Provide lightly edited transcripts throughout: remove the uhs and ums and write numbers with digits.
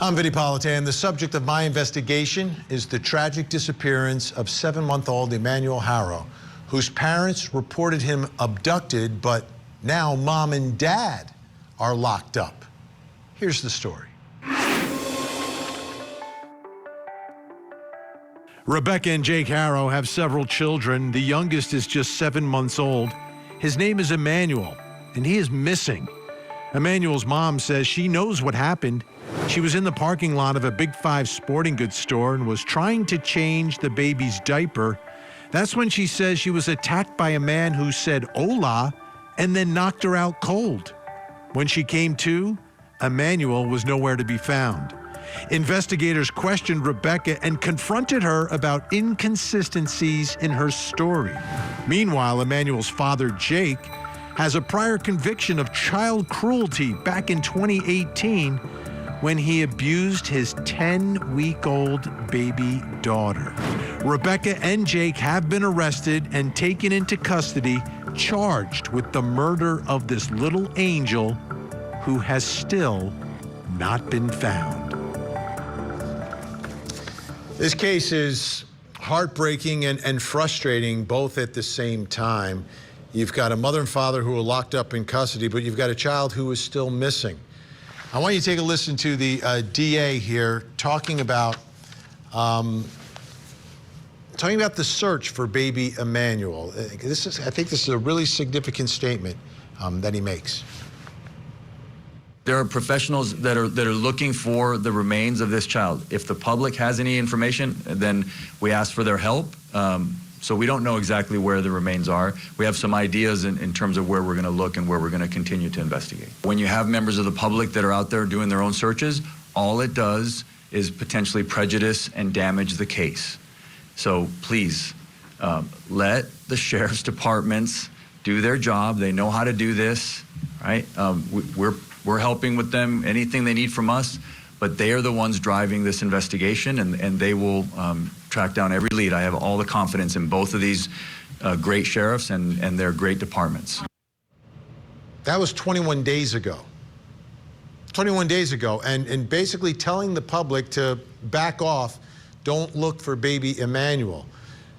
I'm Vinnie Politan. The subject of my investigation is the tragic disappearance of 7-month-old Emmanuel Haro, whose parents reported him abducted, but now mom and dad are locked up. Here's the story. Rebecca and Jake Harrow have several children. The youngest is just 7 months old. His name is Emmanuel, and he is missing. Emmanuel's mom says she knows what happened. She was in the parking lot of a Big 5 sporting goods store and was trying to change the baby's diaper. That's when she says she was attacked by a man who said hola and then knocked her out cold. When she came to, Emmanuel was nowhere to be found. Investigators questioned Rebecca and confronted her about inconsistencies in her story. Meanwhile, Emmanuel's father, Jake, has a prior conviction of child cruelty back in 2018 when he abused his 10-week-old baby daughter. Rebecca and Jake have been arrested and taken into custody, charged with the murder of this little angel who has still not been found. This case is heartbreaking and frustrating both at the same time. You've got a mother and father who are locked up in custody, but you've got a child who is still missing. I want you to take a listen to the DA here talking about the search for baby Emmanuel. I think this is a really significant statement that he makes. There are professionals that are looking for the remains of this child. If the public has any information, then we ask for their help. So we don't know exactly where the remains are. We have some ideas in terms of where we're going to look and where we're going to continue to investigate. When you have members of the public that are out there doing their own searches, all it does is potentially prejudice and damage the case. So please, let the sheriff's departments do their job. They know how to do this, right? We're helping with them, anything they need from us, but they are the ones driving this investigation, and they will track down every lead. I have all the confidence in both of these great sheriffs and their great departments. That was 21 days ago. 21 days ago, and basically telling the public to back off, don't look for baby Emmanuel.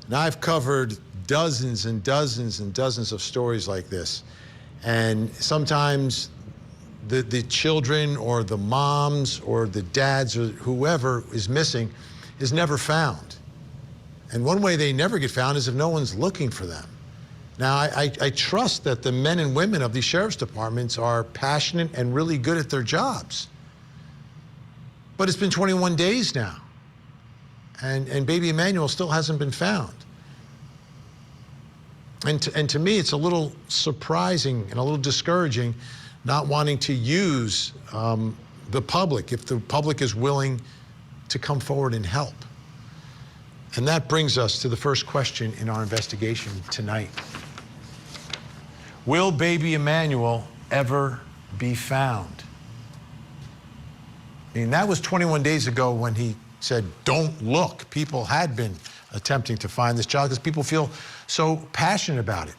Now, I've covered dozens and dozens and dozens of stories like this, and sometimes the children or the moms or the dads or whoever is missing is never found. And one way they never get found is if no one's looking for them. Now, I trust that the men and women of these sheriff's departments are passionate and really good at their jobs. But it's been 21 days now, and baby Emmanuel still hasn't been found. And to me, it's a little surprising and a little discouraging not wanting to use the public, if the public is willing to come forward and help. And that brings us to the first question in our investigation tonight. Will baby Emmanuel ever be found? I mean, that was 21 days ago when he said, don't look. People had been attempting to find this child because people feel so passionate about it.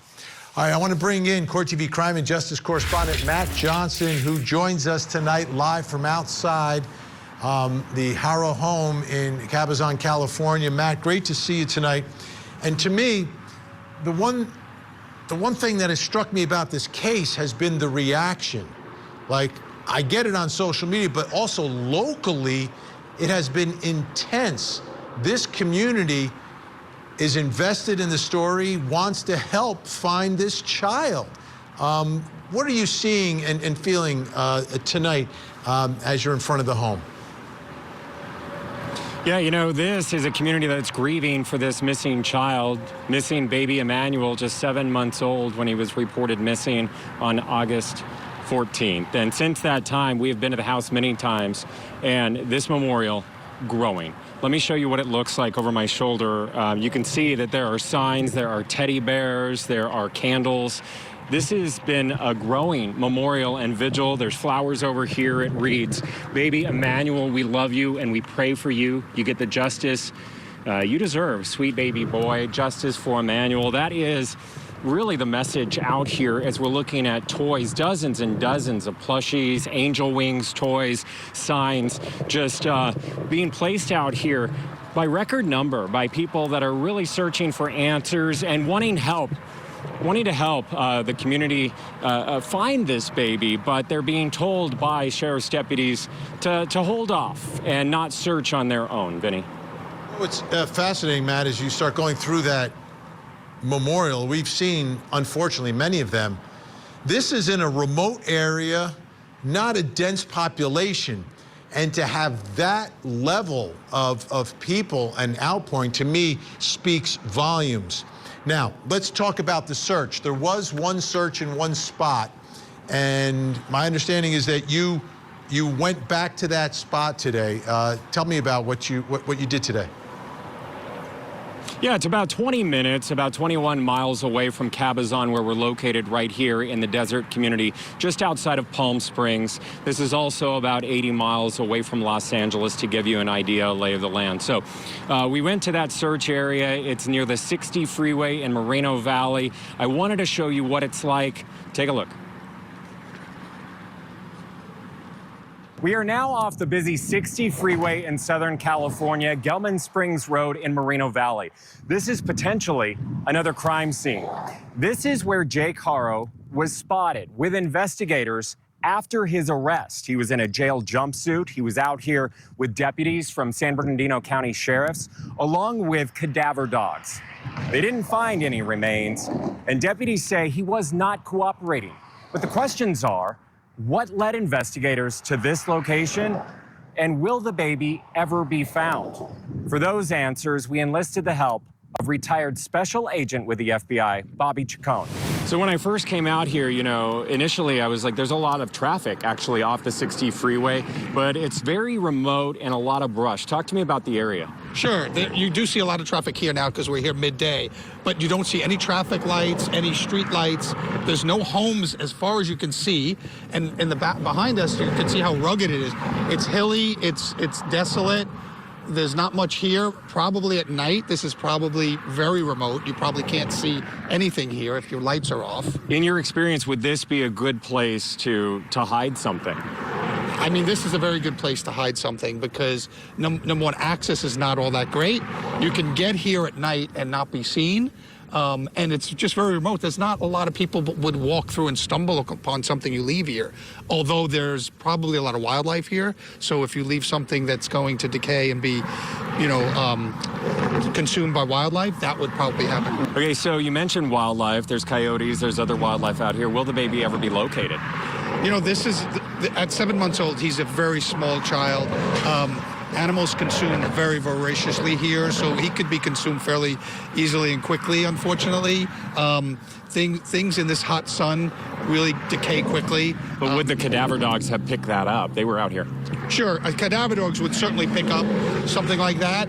All right, I want to bring in Court TV crime and justice correspondent Matt Johnson, who joins us tonight live from outside the Harrow home in Cabazon, California. Matt, great to see you tonight. And to me, the one thing that has struck me about this case has been the reaction. Like, I get it on social media, but also locally, it has been intense. This community is invested in the story, wants to help find this child. What are you seeing and feeling tonight as you're in front of the home? Yeah, you know, this is a community that's grieving for this missing child, missing baby Emmanuel, just 7 months old when he was reported missing on August 14th. And since that time, we have been to the house many times, and this memorial growing. Let me show you what it looks like over my shoulder. You can see that there are signs, there are teddy bears, there are candles. This has been a growing memorial and vigil. There's flowers over here. It reads, "Baby Emmanuel, we love you and we pray for you. You get the justice you deserve, sweet baby boy. Justice for Emmanuel." That is really the message out here as we're looking at toys, dozens and dozens of plushies, angel wings, toys, signs, just being placed out here by record number, by people that are really searching for answers and wanting to help the community find this baby, but they're being told by sheriff's deputies to hold off and not search on their own. Vinny? What's fascinating, Matt, is you start going through that memorial. We've seen, unfortunately, many of them. This is in a remote area, not a dense population. And to have that level of people and outpouring, to me, speaks volumes. Now, let's talk about the search. There was one search in one spot, and my understanding is that you went back to that spot today. Tell me about what you did today. Yeah, it's about 20 minutes, about 21 miles away from Cabazon, where we're located right here in the desert community, just outside of Palm Springs. This is also about 80 miles away from Los Angeles, to give you an idea, lay of the land. So we went to that search area. It's near the 60 freeway in Moreno Valley. I wanted to show you what it's like. Take a look. We are now off the busy 60 freeway in Southern California, Gelman Springs Road in Moreno Valley. This is potentially another crime scene. This is where Jake Haro was spotted with investigators after his arrest. He was in a jail jumpsuit. He was out here with deputies from San Bernardino County Sheriffs, along with cadaver dogs. They didn't find any remains, and deputies say he was not cooperating. But the questions are, what led investigators to this location, and will the baby ever be found? For those answers, we enlisted the help of retired special agent with the FBI, Bobby Chacon. So when I first came out here, initially I was like, there's a lot of traffic actually off the 60 freeway, but it's very remote and a lot of brush. Talk to me about the area. Sure, you do see a lot of traffic here now because we're here midday, but you don't see any traffic lights, any street lights. There's no homes as far as you can see, and in the back behind us, you can see how rugged it is. It's hilly, it's desolate. There's not much here. Probably at night, this is probably very remote. You probably can't see anything here if your lights are off. In your experience, would this be a good place to hide something? I mean, this is a very good place to hide something because number one, access is not all that great. You can get here at night and not be seen. And it's just very remote. There's not a lot of people would walk through and stumble upon something you leave here, although there's probably a lot of wildlife here. So if you leave something that's going to decay and be, consumed by wildlife, that would probably happen. Okay, so you mentioned wildlife. There's coyotes. There's other wildlife out here. Will the baby ever be located? This is, at 7 months old, he's a very small child. Animals consume very voraciously here, so he could be consumed fairly easily and quickly, unfortunately. Things in this hot sun really decay quickly. But would the cadaver dogs have picked that up? They were out here. Sure, cadaver dogs would certainly pick up something like that.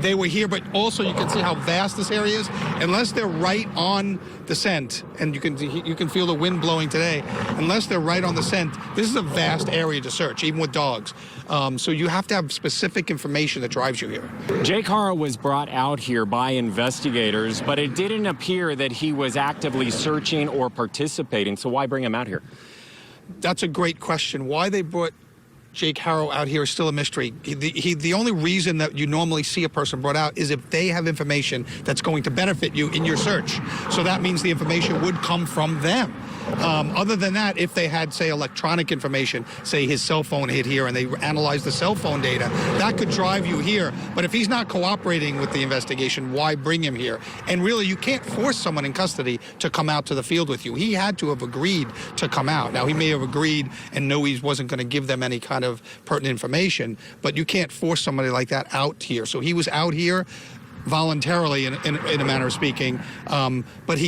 They were here, but also you can see how vast this area is. Unless they're right on the scent, and you can feel the wind blowing today, unless they're right on the scent, this is a vast area to search, even with dogs. So you have to have specific information that drives you here. Jake Haro was brought out here by investigators, but it didn't appear that he was actively searching or participating. So why bring him out here? That's a great question. Why they brought Jake Haro out here is still a mystery. The only reason that you normally see a person brought out is if they have information that's going to benefit you in your search. So that means the information would come from them. Other than that, if they had, say, electronic information, say his cell phone hit here and they analyzed the cell phone data, that could drive you here. But if he's not cooperating with the investigation, why bring him here? And really, you can't force someone in custody to come out to the field with you. He had to have agreed to come out. Now, he may have agreed and know he wasn't going to give them any kind of pertinent information, but you can't force somebody like that out here. So he was out here voluntarily, in a manner of speaking, but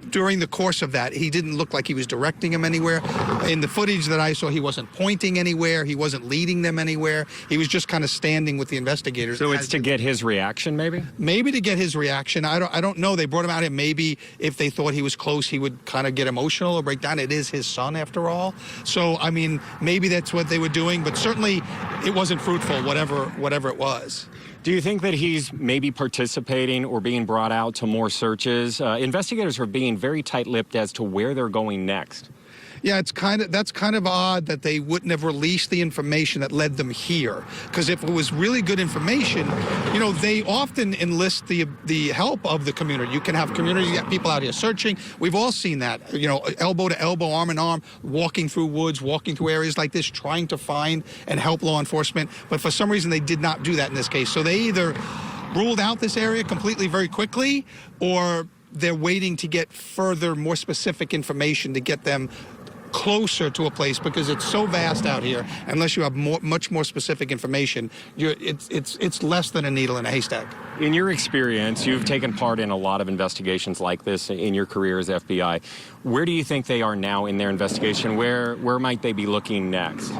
during the course of that, he didn't look like he was directing them anywhere. In the footage that I saw, he wasn't pointing anywhere. He wasn't leading them anywhere. He was just kind of standing with the investigators. So it's to get his reaction, maybe? Maybe to get his reaction. I don't know. They brought him out here. Maybe if they thought he was close, he would kind of get emotional or break down. It is his son, after all. So, I mean, maybe that's what they were doing, but certainly it wasn't fruitful, whatever it was. Do you think that he's maybe participating or being brought out to more searches? Investigators are being very tight-lipped as to where they're going next. Yeah, that's kind of odd that they wouldn't have released the information that led them here. Because if it was really good information, you know, they often enlist the help of the community. You can have community people out here searching. We've all seen that, you know, elbow to elbow, arm in arm, walking through woods, walking through areas like this, trying to find and help law enforcement. But for some reason, they did not do that in this case. So they either ruled out this area completely very quickly, or they're waiting to get further, more specific information to get them closer to a place, because it's so vast out here. Unless you have much more specific information, it's less than a needle in a haystack. In your experience, you've taken part in a lot of investigations like this in your career as FBI. Where do you think they are now in their investigation? Where might they be looking next?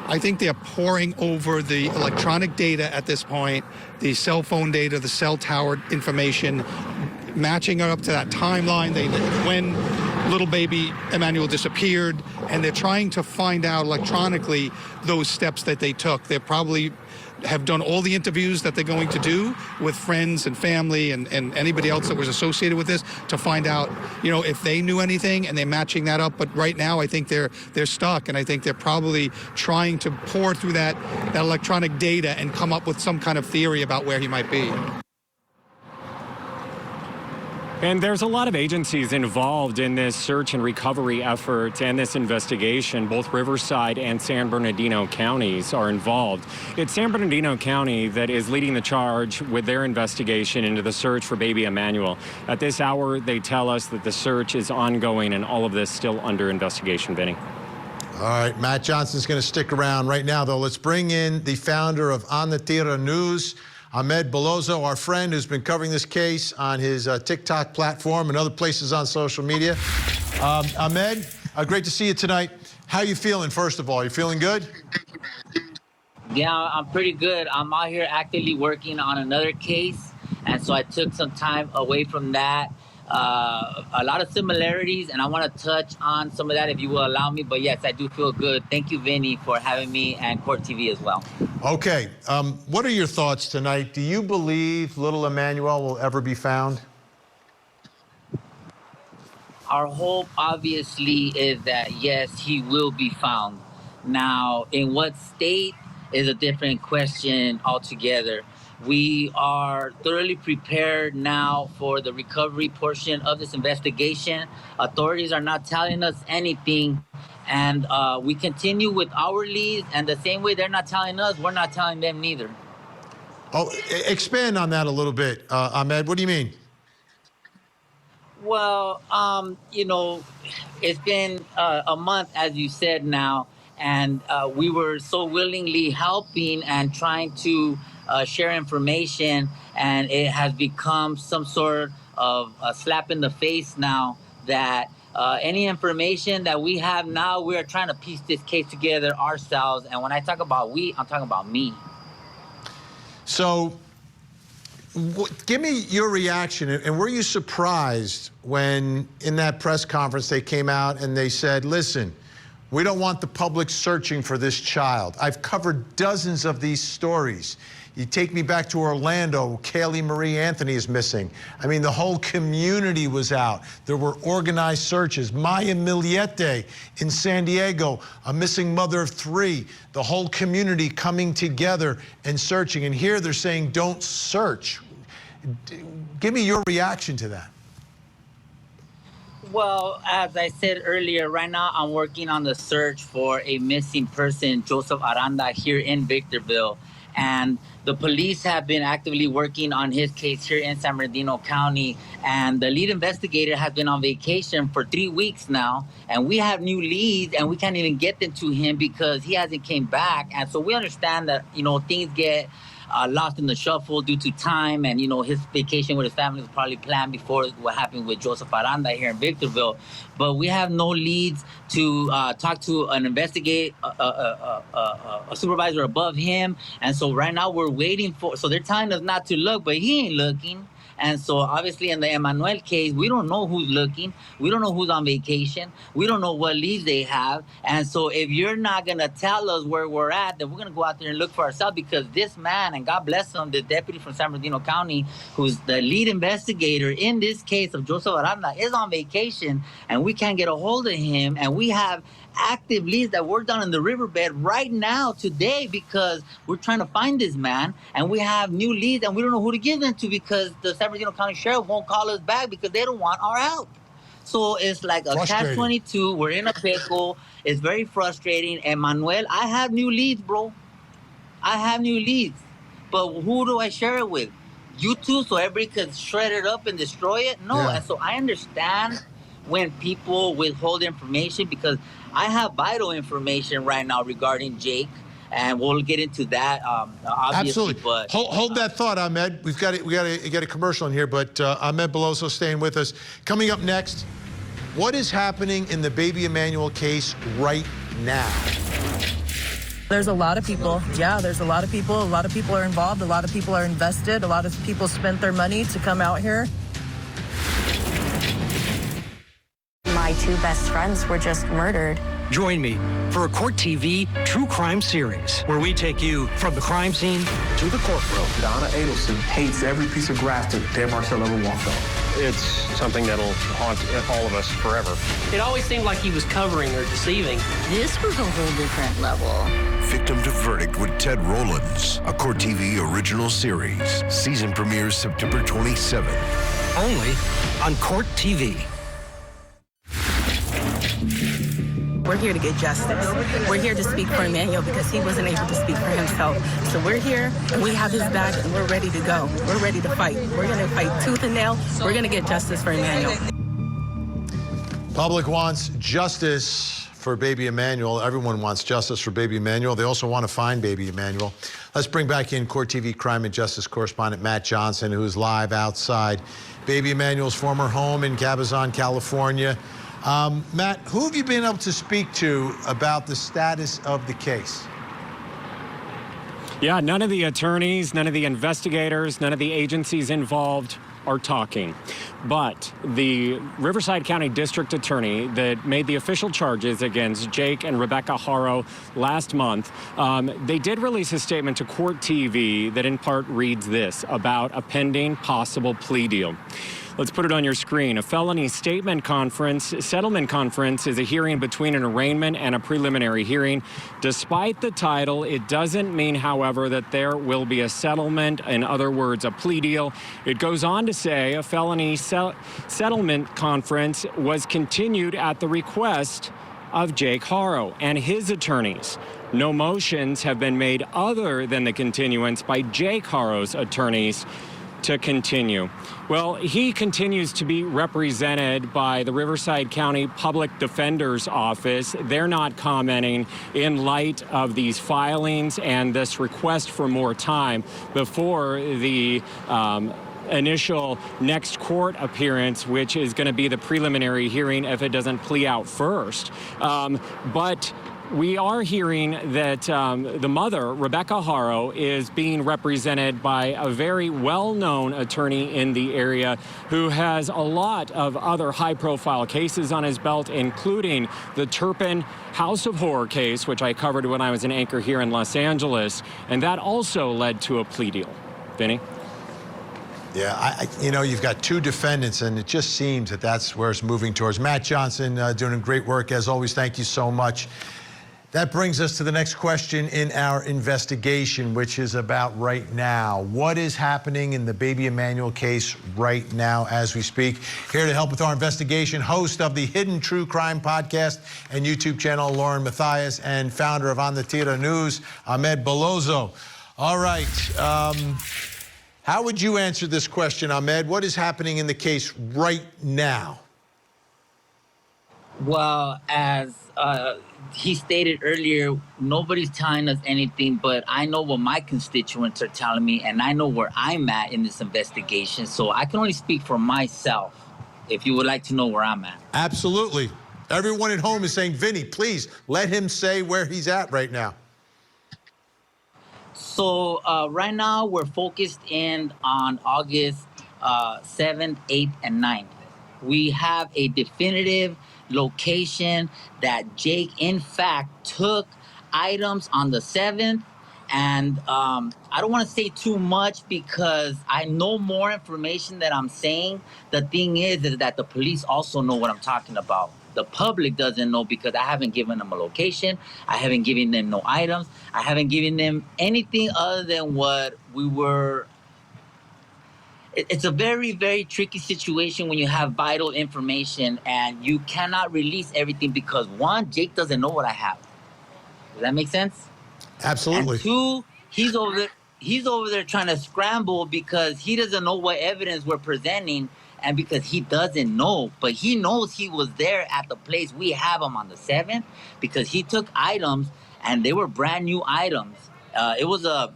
I think they're poring over the electronic data at this point, the cell phone data, the cell tower information, matching it up to that timeline when little baby Emmanuel disappeared, and they're trying to find out electronically those steps that they took. They probably have done all the interviews that they're going to do with friends and family and anybody else that was associated with this to find out, you know, if they knew anything, and they're matching that up. But right now, I think they're stuck, and I think they're probably trying to pour through that electronic data and come up with some kind of theory about where he might be. And there's a lot of agencies involved in this search and recovery effort and this investigation. Both Riverside and San Bernardino counties are involved. It's San Bernardino County that is leading the charge with their investigation into the search for baby Emmanuel. At this hour, they tell us that the search is ongoing and all of this still under investigation, Vinny. All right, Matt Johnson's going to stick around right now, though. Let's bring in the founder of On the Tierra News, Ahmed Belozo, our friend who's been covering this case on his TikTok platform and other places on social media. Ahmed, great to see you tonight. How are you feeling, first of all? You feeling good? Yeah, I'm pretty good. I'm out here actively working on another case, and so I took some time away from that. A lot of similarities, and I want to touch on some of that if you will allow me. But yes, I do feel good. Thank you, Vinny, for having me, and Court TV as well. Okay, what are your thoughts tonight? Do you believe little Emmanuel will ever be found? Our hope, obviously, is that, yes, he will be found. Now, in what state is a different question altogether. We are thoroughly prepared now for the recovery portion of this investigation. Authorities are not telling us anything, and we continue with our leads, and the same way they're not telling us, we're not telling them neither. Oh, expand on that a little bit, Ahmed. What do you mean? Well, you know, it's been a month, as you said now, and we were so willingly helping and trying to share information, and it has become some sort of a slap in the face now that any information that we have now, we are trying to piece this case together ourselves. And when I talk about we, I'm talking about me. So give me your reaction, and were you surprised when in that press conference they came out and they said, listen, we don't want the public searching for this child. I've covered dozens of these stories. You take me back to Orlando, Kaylee Marie Anthony is missing. I mean, the whole community was out. There were organized searches. Maya Miliete in San Diego, a missing mother of 3. The whole community coming together and searching. And here they're saying, don't search. Give me your reaction to that. Well, as I said earlier, right now I'm working on the search for a missing person, Joseph Aranda, here in Victorville. And the police have been actively working on his case here in San Bernardino County. And the lead investigator has been on vacation for 3 weeks now. And we have new leads, and we can't even get them to him because he hasn't came back. And so we understand that, you know, things get lost in the shuffle due to time, and you know his vacation with his family was probably planned before what happened with Joseph Aranda here in Victorville. But we have no leads to talk to an investigator, a supervisor above him, and so right now we're waiting for. So they're telling us not to look, but he ain't looking. And so obviously in the Emmanuel case, we don't know who's looking. We don't know who's on vacation. We don't know what leads they have. And so if you're not going to tell us where we're at, then we're going to go out there and look for ourselves, because this man, and God bless him, the deputy from San Bernardino County, who's the lead investigator in this case of Joseph Aranda, is on vacation, and we can't get a hold of him. And we have active leads that work down in the riverbed right now today, because we're trying to find this man, and we have new leads, and we don't know who to give them to, because the San Bernardino County Sheriff won't call us back because they don't want our help. So it's like a catch-22. We're in a pickle. It's very frustrating. Emmanuel, I have new leads, bro. I have new leads. But who do I share it with? You two, so everybody could shred it up and destroy it? No. Yeah. And so I understand when people withhold information, because I have vital information right now regarding Jake, and we'll get into that. Obviously, Absolutely. but Hold that thought, Ahmed. We got to get a commercial in here, but Ahmed Beloso staying with us. Coming up next, what is happening in the baby Emmanuel case right now? There's a lot of people. Yeah, there's a lot of people. A lot of people are involved. A lot of people are invested. A lot of people spent their money to come out here. My two best friends were just murdered. Join me for a Court TV true crime series where we take you from the crime scene to the courtroom. Donna Adelson hates every piece of grass that Dan Marcel ever walked on. It's something that'll haunt all of us forever. It always seemed like he was covering or deceiving. This was a whole different level. Victim to Verdict with Ted Rowlands, a Court TV original series. Season premieres September 27th. Only on Court TV. We're here to get justice. We're here to speak for Emmanuel because he wasn't able to speak for himself. So we're here, and we have his back, and we're ready to go. We're ready to fight. We're going to fight tooth and nail. We're going to get justice for Emmanuel. Public wants justice for baby Emmanuel. Everyone wants justice for baby Emmanuel. They also want to find baby Emmanuel. Let's bring back in Court TV crime and justice correspondent Matt Johnson, who is live outside baby Emmanuel's former home in Cabazon, California. Matt, who have you been able to speak to about the status of the case? Yeah, none of the attorneys, none of the investigators, none of the agencies involved are talking. But the Riverside County District Attorney that made the official charges against Jake and Rebecca Haro last month, they did release a statement to Court TV that in part reads this about a pending possible plea deal. Let's put it on your screen. A felony settlement conference is a hearing between an arraignment and a preliminary hearing. Despite the title, it doesn't mean, however, that there will be a settlement, in other words, a plea deal. It goes on to say a felony settlement conference was continued at the request of Jake Harrow and his attorneys. No motions have been made other than the continuance by Jake Harrow's attorneys to continue. Well, he continues to be represented by the Riverside County Public Defender's Office. They're not commenting in light of these filings and this request for more time before the initial next court appearance, which is going to be the preliminary hearing if it doesn't plea out first. But we are hearing that the mother, Rebecca Haro, is being represented by a very well-known attorney in the area who has a lot of other high-profile cases on his belt, including the Turpin House of Horror case, which I covered when I was an anchor here in Los Angeles, and that also led to a plea deal. Vinny? Yeah, you know, you've got two defendants, and it just seems that that's where it's moving towards. Matt Johnson doing great work, as always. Thank you so much. That brings us to the next question in our investigation, which is about right now. What is happening in the baby Emmanuel case right now as we speak? Here to help with our investigation, host of the Hidden True Crime podcast and YouTube channel, Lauren Mathias, and founder of On the Tira News, Ahmed Beloso. All right. How would you answer this question, Ahmed? What is happening in the case right now? Well, as he stated earlier, nobody's telling us anything, but I know what my constituents are telling me, and I know where I'm at in this investigation, so I can only speak for myself, if you would like to know where I'm at. Absolutely. Everyone at home is saying, Vinny, please let him say where he's at right now. So right now we're focused in on August 7th, 8th, and 9th. We have a definitive location that Jake, in fact, took items on the 7th. And I don't want to say too much because I know more information that I'm saying. The thing is that the police also know what I'm talking about. The public doesn't know because I haven't given them a location. I haven't given them no items. I haven't given them anything other than what we were. It's a very, very tricky situation when you have vital information and you cannot release everything because one, Jake doesn't know what I have. Does that make sense? Absolutely. And two, he's over there trying to scramble because he doesn't know what evidence we're presenting and because he doesn't know, but he knows he was there at the place. We have him on the 7th because he took items and they were brand new items. It was a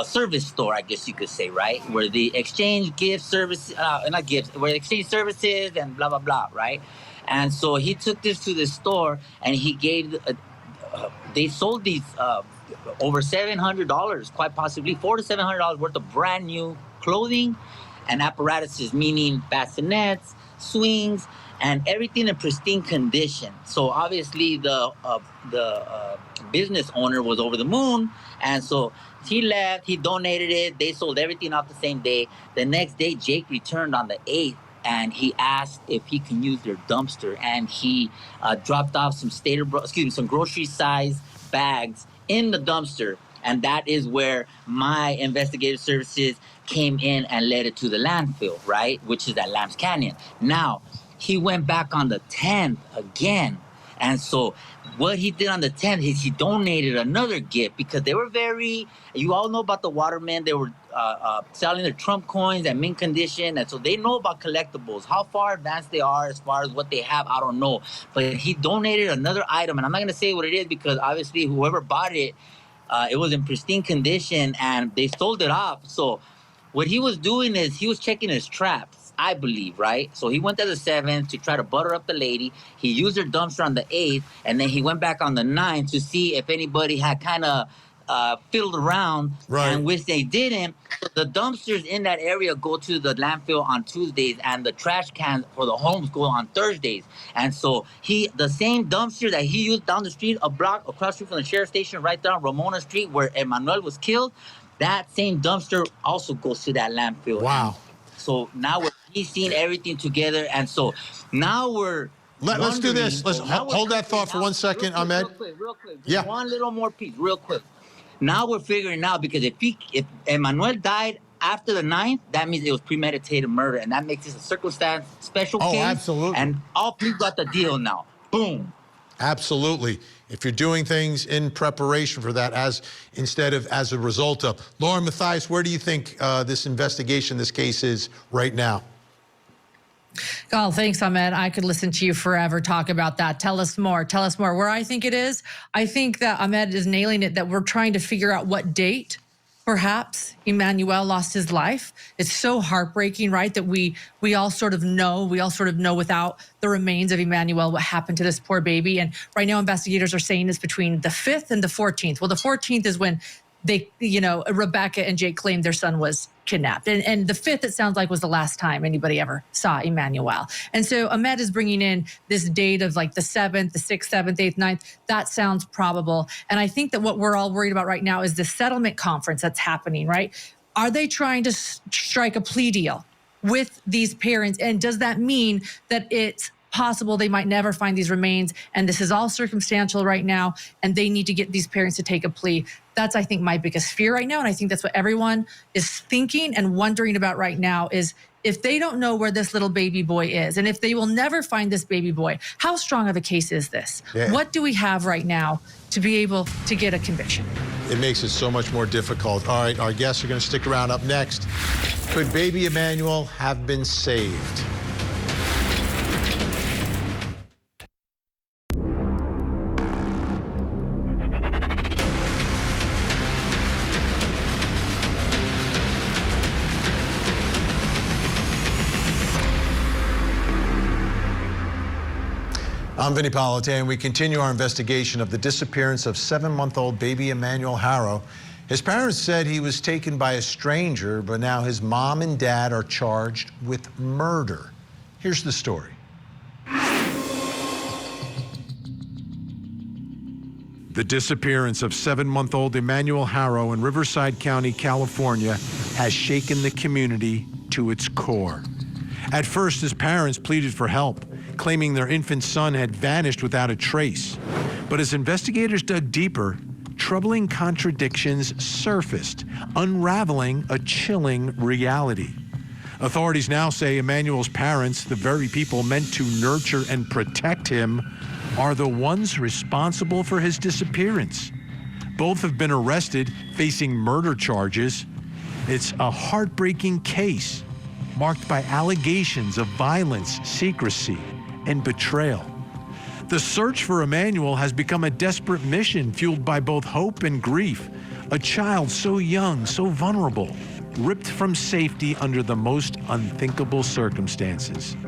service store, I guess you could say, right? Where they exchange gift service, not gifts, where they exchange services and blah, blah, blah, right? And so he took this to the store and he gave, they sold these over $700, quite possibly $400 to $700 worth of brand new clothing and apparatuses, meaning bassinets, swings, and everything in pristine condition. So obviously the business owner was over the moon, and so he left, he donated it, they sold everything off the same day. The next day, Jake returned on the 8th, and he asked if he can use their dumpster, and he dropped off some grocery-sized bags in the dumpster, and that is where my investigative services came in and led it to the landfill, right, which is at Lambs Canyon. Now, he went back on the 10th again, and so what he did on the 10th is he donated another gift because they were you all know about the Watermen. They were selling their Trump coins at mint condition. And so they know about collectibles. How far advanced they are as far as what they have, I don't know. But he donated another item. And I'm not going to say what it is because obviously whoever bought it, it was in pristine condition and they sold it off. So what he was doing is he was checking his traps, I believe, right? So he went to the 7th to try to butter up the lady. He used her dumpster on the 8th, and then he went back on the 9th to see if anybody had kind of fiddled around, right, and which they didn't. The dumpsters in that area go to the landfill on Tuesdays, and the trash cans for the homes go on Thursdays. And so the same dumpster that he used down the street, a block across the street from the sheriff's station, right down Ramona Street, where Emmanuel was killed, that same dumpster also goes to that landfill. Wow. And so now we're piecing everything together, and so now we're Let's do this. Let's hold that thought for 1 second, Ahmed. Real quick. Yeah. One little more piece, real quick. Now we're figuring out because if Emmanuel died after the 9th, that means it was premeditated murder, and that makes this a circumstance special case. Oh, absolutely. And all police got the deal now. Boom. Absolutely. If you're doing things in preparation for that instead of as a result of. Lauren Mathias, where do you think this investigation, this case is right now? Oh, thanks, Ahmed. I could listen to you forever talk about that. Tell us more. Tell us more. Where I think it is, I think that Ahmed is nailing it, that we're trying to figure out what date perhaps Emmanuel lost his life. It's so heartbreaking, right, that we all sort of know. We all sort of know without the remains of Emmanuel what happened to this poor baby. And right now investigators are saying it's between the 5th and the 14th. Well, the 14th is when they, Rebecca and Jake claimed their son was kidnapped. And the 5th, it sounds like, was the last time anybody ever saw Emmanuel. And so Ahmed is bringing in this date of like the 7th, the 6th, 7th, 8th, 9th. That sounds probable. And I think that what we're all worried about right now is the settlement conference that's happening, right? Are they trying to strike a plea deal with these parents? And does that mean that it's possible they might never find these remains, and this is all circumstantial right now, and they need to get these parents to take a plea? That's, I think, my biggest fear right now, and I think that's what everyone is thinking and wondering about right now is if they don't know where this little baby boy is, and if they will never find this baby boy, how strong of a case is this? Yeah. What do we have right now to be able to get a conviction? It makes it so much more difficult. All right, our guests are going to stick around. Up next, could baby Emmanuel have been saved? I'm Vinnie Politan. We continue our investigation of the disappearance of 7-month-old baby Emmanuel Haro. His parents said he was taken by a stranger, but now his mom and dad are charged with murder. Here's the story. The disappearance of 7-month-old Emmanuel Haro in Riverside County, California, has shaken the community to its core. At first, his parents pleaded for help, claiming their infant son had vanished without a trace. But as investigators dug deeper, troubling contradictions surfaced, unraveling a chilling reality. Authorities now say Emmanuel's parents, the very people meant to nurture and protect him, are the ones responsible for his disappearance. Both have been arrested, facing murder charges. It's a heartbreaking case marked by allegations of violence, secrecy, and betrayal. The search for Emmanuel has become a desperate mission fueled by both hope and grief. A child so young, so vulnerable, ripped from safety under the most unthinkable circumstances.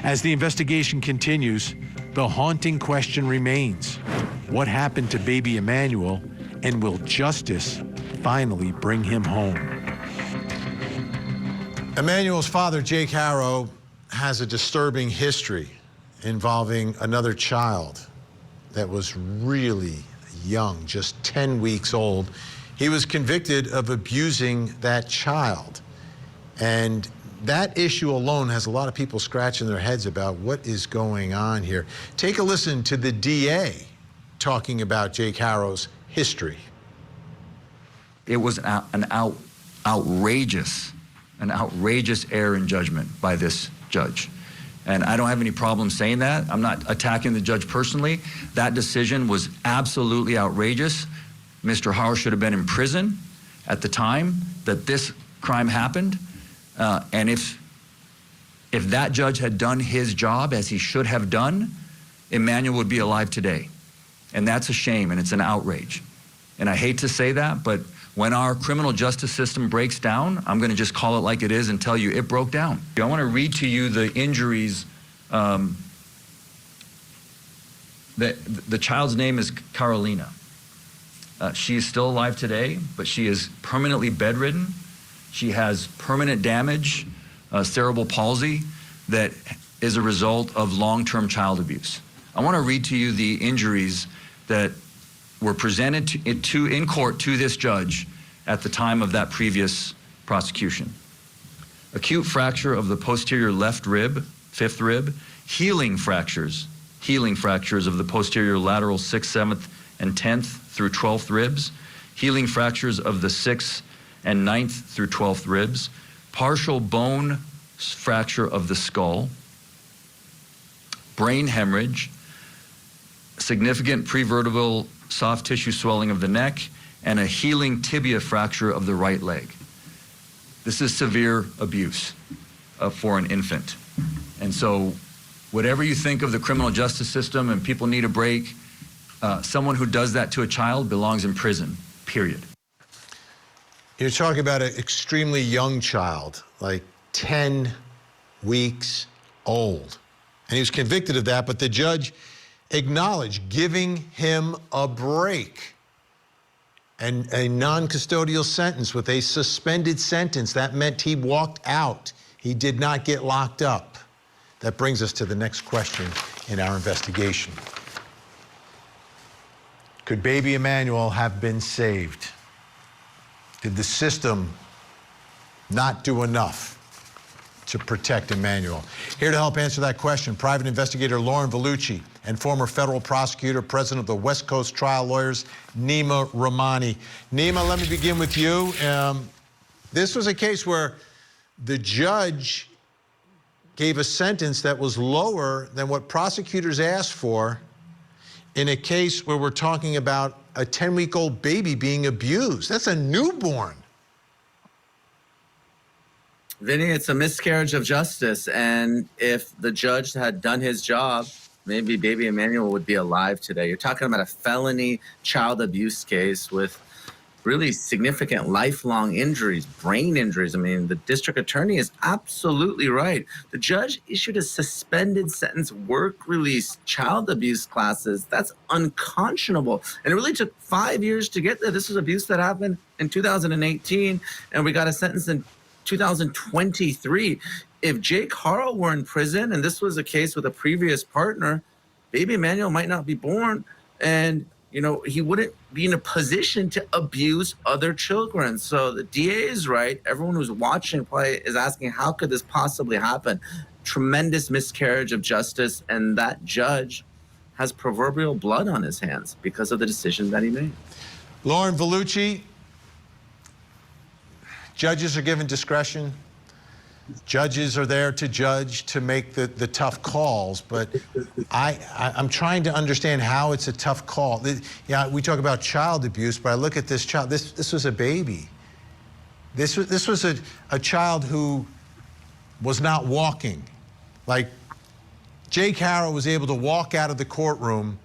As the investigation continues, the haunting question remains: what happened to baby Emmanuel, and will justice finally bring him home? Emmanuel's father, Jake Harrow, has a disturbing history involving another child that was really young, just 10 weeks old. He was convicted of abusing that child. And that issue alone has a lot of people scratching their heads about what is going on here. Take a listen to the DA talking about Jake Harrow's history. It was an outrageous error in judgment by this judge. And I don't have any problem saying that. I'm not attacking the judge personally. That decision was absolutely outrageous. Mr. Harrow should have been in prison at the time that this crime happened. And if that judge had done his job as he should have done, Emmanuel would be alive today. And that's a shame, and it's an outrage. And I hate to say that, but when our criminal justice system breaks down, I'm going to just call it like it is and tell you it broke down. I want to read to you the injuries. The child's name is Carolina. She is still alive today, but she is permanently bedridden. She has permanent damage, cerebral palsy, that is a result of long-term child abuse. I want to read to you the injuries that were presented in court to this judge at the time of that previous prosecution. Acute fracture of the posterior left rib, 5th rib, healing fractures of the posterior lateral 6th, 7th, and 10th through 12th ribs, healing fractures of the 6th and 9th through 12th ribs, partial bone fracture of the skull, brain hemorrhage, significant prevertebral soft tissue swelling of the neck, and a healing tibia fracture of the right leg. This is severe abuse for an infant. And so whatever you think of the criminal justice system and people need a break, someone who does that to a child belongs in prison, period. You're talking about an extremely young child, like 10 weeks old. And he was convicted of that, but the judge acknowledged giving him a break and a non-custodial sentence with a suspended sentence. That meant he walked out. He did not get locked up. That brings us to the next question in our investigation. Could baby Emmanuel have been saved? Did the system not do enough to protect Emmanuel? Here to help answer that question, private investigator Lauren Vellucci and former federal prosecutor, president of the West Coast Trial Lawyers, Nima Rahmani. Nima, let me begin with you. This was a case where the judge gave a sentence that was lower than what prosecutors asked for in a case where we're talking about a 10-week-old baby being abused. That's a newborn. Vinny, it's a miscarriage of justice. And if the judge had done his job, maybe baby Emmanuel would be alive today. You're talking about a felony child abuse case with really significant lifelong injuries, brain injuries. I mean, the district attorney is absolutely right. The judge issued a suspended sentence, work release, child abuse classes. That's unconscionable. And it really took 5 years to get there. This was abuse that happened in 2018, and we got a sentence in 2023. If Jake Harrow were in prison and this was a case with a previous partner, baby Emmanuel might not be born. And he wouldn't be in a position to abuse other children. So the DA is right. Everyone who's watching play is asking, how could this possibly happen? Tremendous miscarriage of justice, and that judge has proverbial blood on his hands because of the decision that he made. Lauren Vellucci, judges are given discretion. Judges are there to judge, to make the tough calls, but I'm trying to understand how it's a tough call. Yeah, we talk about child abuse, but I look at this child. This was a baby. This was a child who was not walking. Like, Jake Harrow was able to walk out of the courtroom,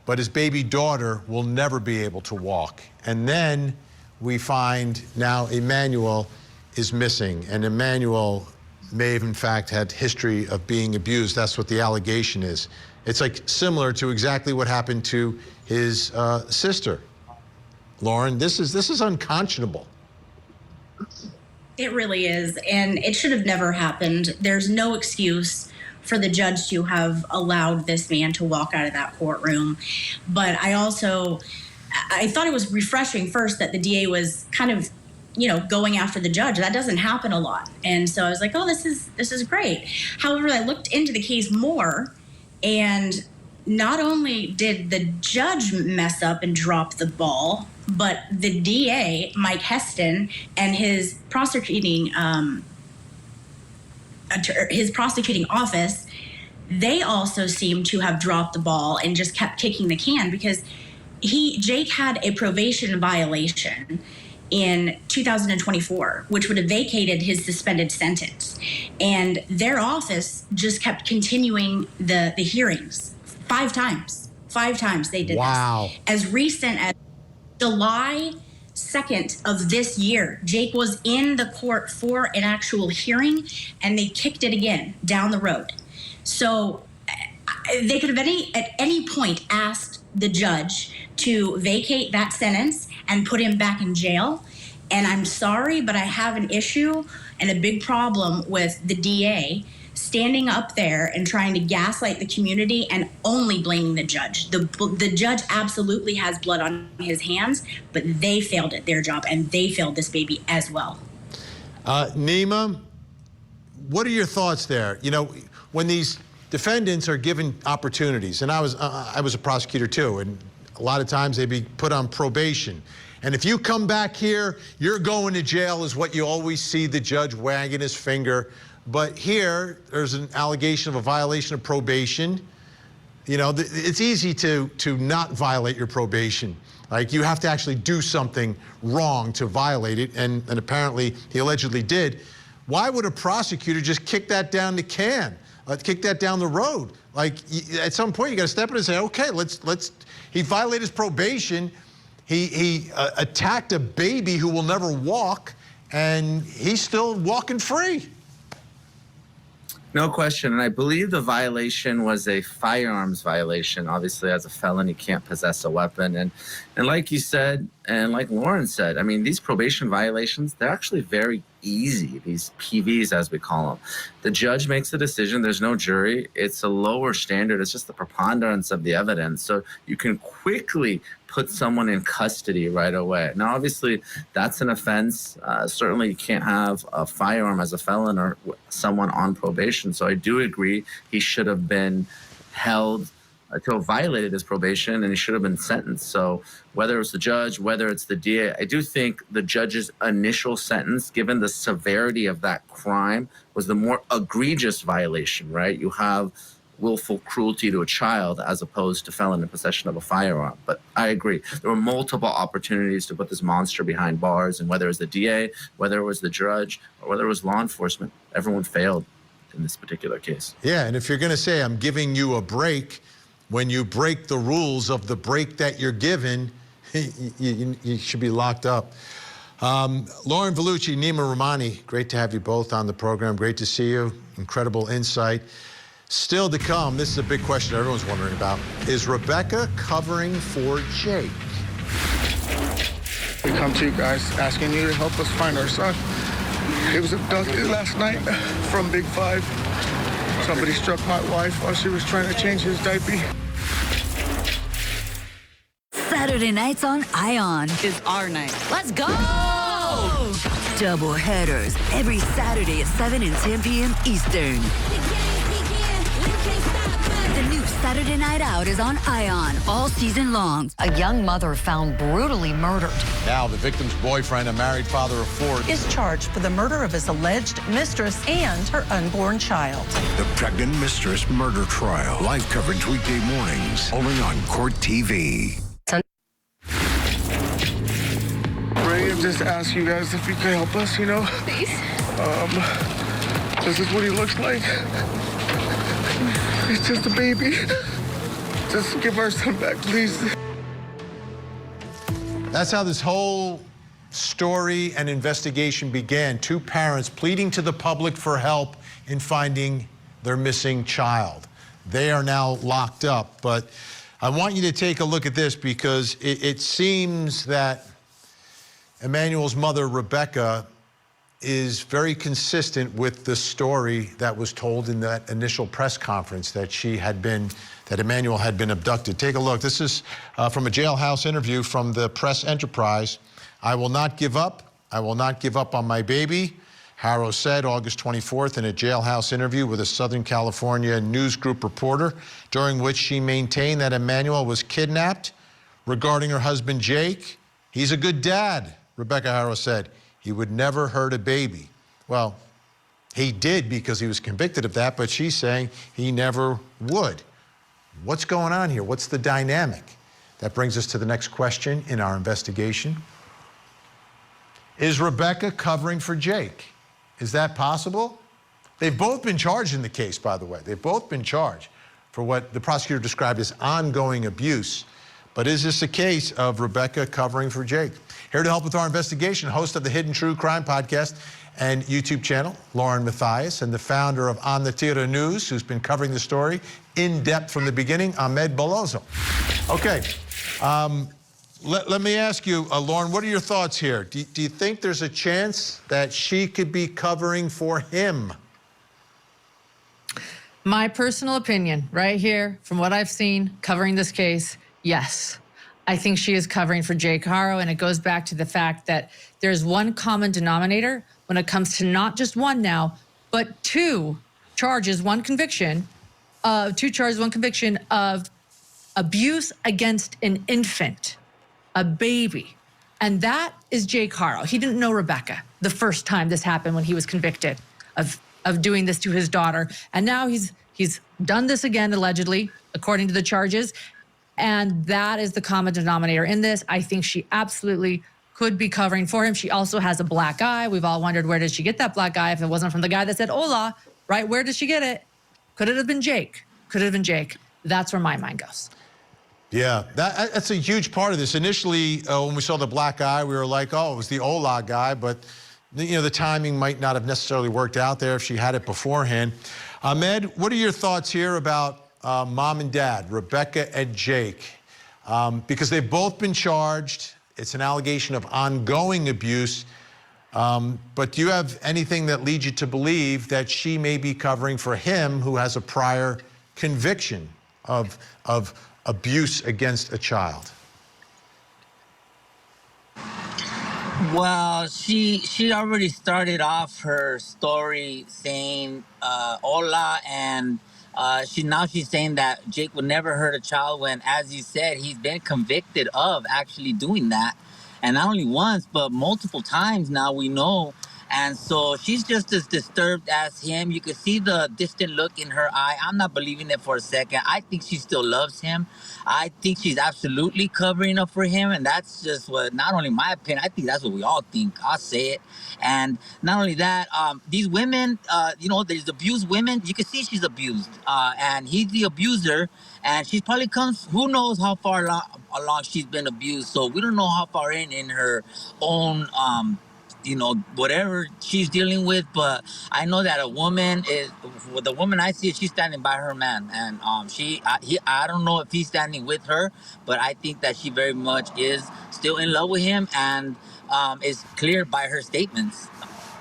but his baby daughter will never be able to walk. And then we find now Emmanuel is missing, and Emmanuel may have in fact had history of being abused. That's what the allegation is. It's like similar to exactly what happened to his sister. Lauren, this is unconscionable. It really is, and it should have never happened. There's no excuse for the judge to have allowed this man to walk out of that courtroom. But I thought it was refreshing first that the DA was kind of going after the judge. That doesn't happen a lot. And so I was like, oh, this is great. However, I looked into the case more, and not only did the judge mess up and drop the ball, but the DA, Mike Heston, and his prosecuting office, they also seem to have dropped the ball and just kept kicking the can, because Jake had a probation violation in 2024, which would have vacated his suspended sentence. And their office just kept continuing the hearings 5 times. 5 times they did wow. This. As recent as July 2nd of this year, Jake was in the court for an actual hearing, and they kicked it again down the road. So they could have at any point asked the judge to vacate that sentence and put him back in jail. And I'm sorry, but I have an issue and a big problem with the DA standing up there and trying to gaslight the community and only blaming the judge. The judge absolutely has blood on his hands, but they failed at their job, and they failed this baby as well. Nima, what are your thoughts there? When these defendants are given opportunities, and I was a prosecutor too, and a lot of times they'd be put on probation. And if you come back here, you're going to jail, is what you always see the judge wagging his finger. But here, there's an allegation of a violation of probation. It's easy to not violate your probation. Like, you have to actually do something wrong to violate it, and apparently he allegedly did. Why would a prosecutor just kick that down the can? Kick that down the road? Like, at some point, you got to step in and say, okay, he violated his probation. He attacked a baby who will never walk, and he's still walking free. No question. And I believe the violation was a firearms violation. Obviously, as a felon, you can't possess a weapon. And like you said, and like Lauren said, I mean, these probation violations, they're actually very easy, these PVs, as we call them. The judge makes a decision. There's no jury. It's a lower standard. It's just the preponderance of the evidence. So you can quickly put someone in custody right away. Now, obviously, that's an offense. Certainly, you can't have a firearm as a felon or someone on probation. So I do agree he should have been held until violated his probation, and he should have been sentenced. So whether it's the judge, whether it's the DA, I do think the judge's initial sentence, given the severity of that crime, was the more egregious violation, right? You have willful cruelty to a child as opposed to felon in possession of a firearm. But I agree. There were multiple opportunities to put this monster behind bars, and whether it was the DA, whether it was the judge, or whether it was law enforcement, everyone failed in this particular case. Yeah, and if you're going to say, I'm giving you a break, when you break the rules of the break that you're given, you should be locked up. Lauren Vellucci, Nima Rahmani, great to have you both on the program. Great to see you. Incredible insight. Still to come, this is a big question everyone's wondering about. Is Rebecca covering for Jake? We come to you guys asking you to help us find our son. He was abducted last night from Big 5. Somebody struck my wife while she was trying to change his diaper. Saturday nights on ION is our night. Let's go! Double headers every Saturday at 7 and 10 p.m. Eastern. The new Saturday Night Out is on ION all season long. A young mother found brutally murdered. Now the victim's boyfriend, a married father of 4, is charged for the murder of his alleged mistress and her unborn child. The pregnant mistress murder trial. Live coverage weekday mornings, only on Court TV. Ray, I just asked you guys if you could help us, you know? Please. This is what he looks like. He's just a baby. Just give our son back, please. That's how this whole story and investigation began. 2 parents pleading to the public for help in finding their missing child. They are now locked up, but I want you to take a look at this because it seems that Emmanuel's mother, Rebecca, is very consistent with the story that was told in that initial press conference that that Emmanuel had been abducted. Take a look. This is from a jailhouse interview from the Press Enterprise. "I will not give up. I will not give up on my baby," Harrow said August 24th in a jailhouse interview with a Southern California news group reporter, during which she maintained that Emmanuel was kidnapped. Regarding her husband, Jake, "He's a good dad," Rebecca Haro said. "He would never hurt a baby." Well, he did because he was convicted of that, but she's saying he never would. What's going on here? What's the dynamic? That brings us to the next question in our investigation. Is Rebecca covering for Jake? Is that possible? They've both been charged in the case, by the way. They've both been charged for what the prosecutor described as ongoing abuse. But is this a case of Rebecca covering for Jake? Here to help with our investigation, host of the Hidden True Crime podcast and YouTube channel, Lauren Mathias, and the founder of On the Tira News, who's been covering the story in depth from the beginning, Ahmed Bolozo. Okay, let me ask you, Lauren, what are your thoughts here? Do you think there's a chance that she could be covering for him? My personal opinion, right here, from what I've seen covering this case, yes. I think she is covering for Jake Harrow, and it goes back to the fact that there's one common denominator when it comes to not just one now, but 2 charges, 1 conviction, 2 charges, 1 conviction of abuse against an infant, a baby. And that is Jake Harrow. He didn't know Rebecca the first time this happened when he was convicted of doing this to his daughter. And now he's done this again, allegedly, according to the charges. And that is the common denominator in this. I think she absolutely could be covering for him. She also has a black eye. We've all wondered, where did she get that black eye if it wasn't from the guy that said hola, right? Where did she get it? Could it have been Jake? Could it have been Jake? That's where my mind goes. Yeah, that's a huge part of this. Initially, when we saw the black eye, we were like, oh, it was the hola guy, but the timing might not have necessarily worked out there if she had it beforehand. Ahmed, what are your thoughts here about mom and dad, Rebecca and Jake? Because they've both been charged. It's an allegation of ongoing abuse. But do you have anything that leads you to believe that she may be covering for him, who has a prior conviction of abuse against a child? Well, she already started off her story saying hola, and she's saying that Jake would never hurt a child, when, as you said, he's been convicted of actually doing that. And not only once, but multiple times now, we know. And so she's just as disturbed as him. You can see the distant look in her eye. I'm not believing it for a second. I think she still loves him. I think she's absolutely covering up for him. And that's just what, not only my opinion, I think that's what we all think. I'll say it. And not only that, these women, there's abused women. You can see she's abused. And he's the abuser. and she's probably comes. Who knows how far along she's been abused? So we don't know how far in her own, whatever she's dealing with. But I know that a woman is. With the woman I see, she's standing by her man, and I don't know if he's standing with her, but I think that she very much is still in love with him, and is clear by her statements.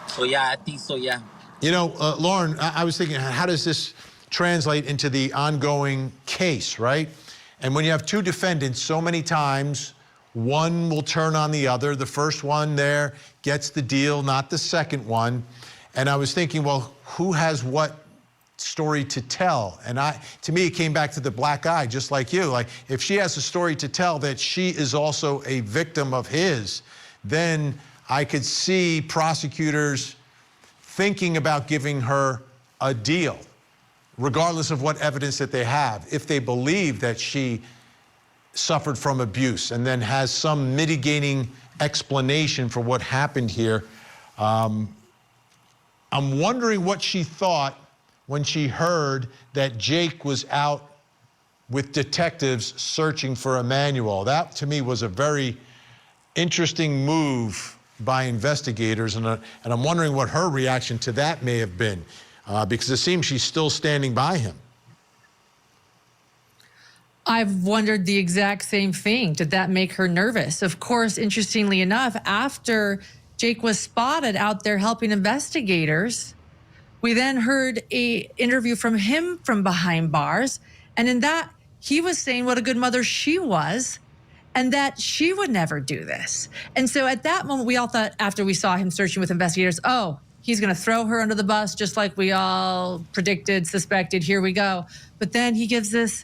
So yeah, I think so. Yeah. You know, Lauren, I was thinking, how does this translate into the ongoing case, right? And when you have two defendants so many times, one will turn on the other. The first one there gets the deal, not the second one. And I was thinking, well, who has what story to tell? And to me, it came back to the black eye, just like you. Like, if she has a story to tell that she is also a victim of his, then I could see prosecutors thinking about giving her a deal, regardless of what evidence that they have, if they believe that she suffered from abuse and then has some mitigating explanation for what happened here. I'm wondering what she thought when she heard that Jake was out with detectives searching for Emmanuel. That, to me, was a very interesting move by investigators, and I'm wondering what her reaction to that may have been, because it seems she's still standing by him. I've wondered the exact same thing. Did that make her nervous? Of course, interestingly enough, after Jake was spotted out there helping investigators, we then heard an interview from him from behind bars, and in that, he was saying what a good mother she was, and that she would never do this. And so at that moment, we all thought, after we saw him searching with investigators, oh, he's gonna throw her under the bus, just like we all predicted, suspected, here we go. But then he gives this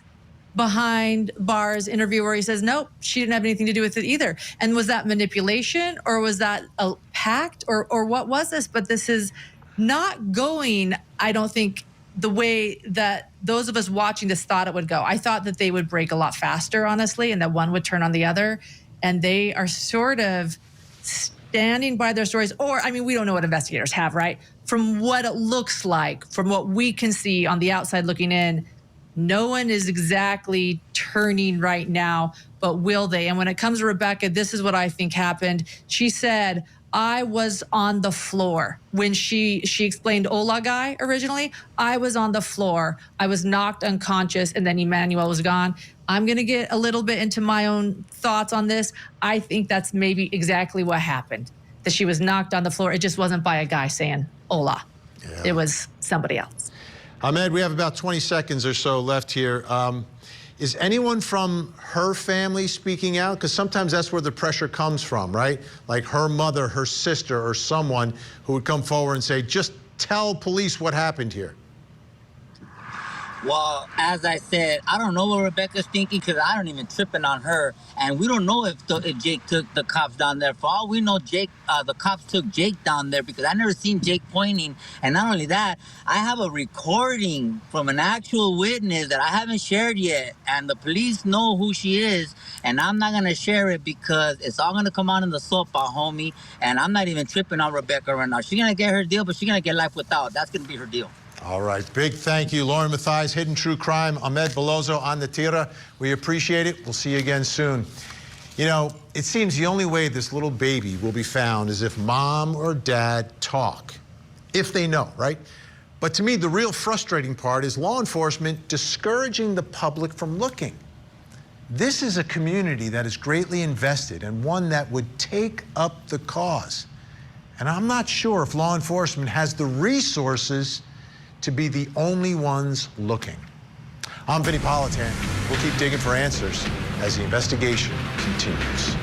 behind bars interview where he says, nope, she didn't have anything to do with it either. And was that manipulation, or was that a pact, or what was this? But this is not going, I don't think, the way that those of us watching this thought it would go. I thought that they would break a lot faster, honestly, and that one would turn on the other. And they are sort of standing by their stories. Or, I mean, we don't know what investigators have, right? From what it looks like, from what we can see on the outside looking in, no one is exactly turning right now, but will they? And when it comes to Rebecca, this is what I think happened. She said, I was on the floor. When she explained Ola guy originally, I was on the floor. I was knocked unconscious, and then Emmanuel was gone. I'm gonna get a little bit into my own thoughts on this. I think that's maybe exactly what happened, that she was knocked on the floor. It just wasn't by a guy saying Ola. Yeah. It was somebody else. Ahmed, we have about 20 seconds or so left here. Is anyone from her family speaking out? Because sometimes that's where the pressure comes from, right? Like her mother, her sister, or someone who would come forward and say, just tell police what happened here. Well, as I said, I don't know what Rebecca's thinking, because I don't even tripping on her. And we don't know if Jake took the cops down there. For all we know, the cops took Jake down there, because I never seen Jake pointing. And not only that, I have a recording from an actual witness that I haven't shared yet. And the police know who she is. And I'm not going to share it, because it's all going to come out in the soap, homie. And I'm not even tripping on Rebecca right now. She's going to get her deal, but she's going to get life without. That's going to be her deal. All right, big thank you, Lauren Mathias, Hidden True Crime, Ahmed Bellozo on the Tira. We appreciate it. We'll see you again soon. You know, it seems the only way this little baby will be found is if mom or dad talk, if they know, right? But to me, the real frustrating part is law enforcement discouraging the public from looking. This is a community that is greatly invested and one that would take up the cause. And I'm not sure if law enforcement has the resources to be the only ones looking. I'm Vinnie Politan. We'll keep digging for answers as the investigation continues.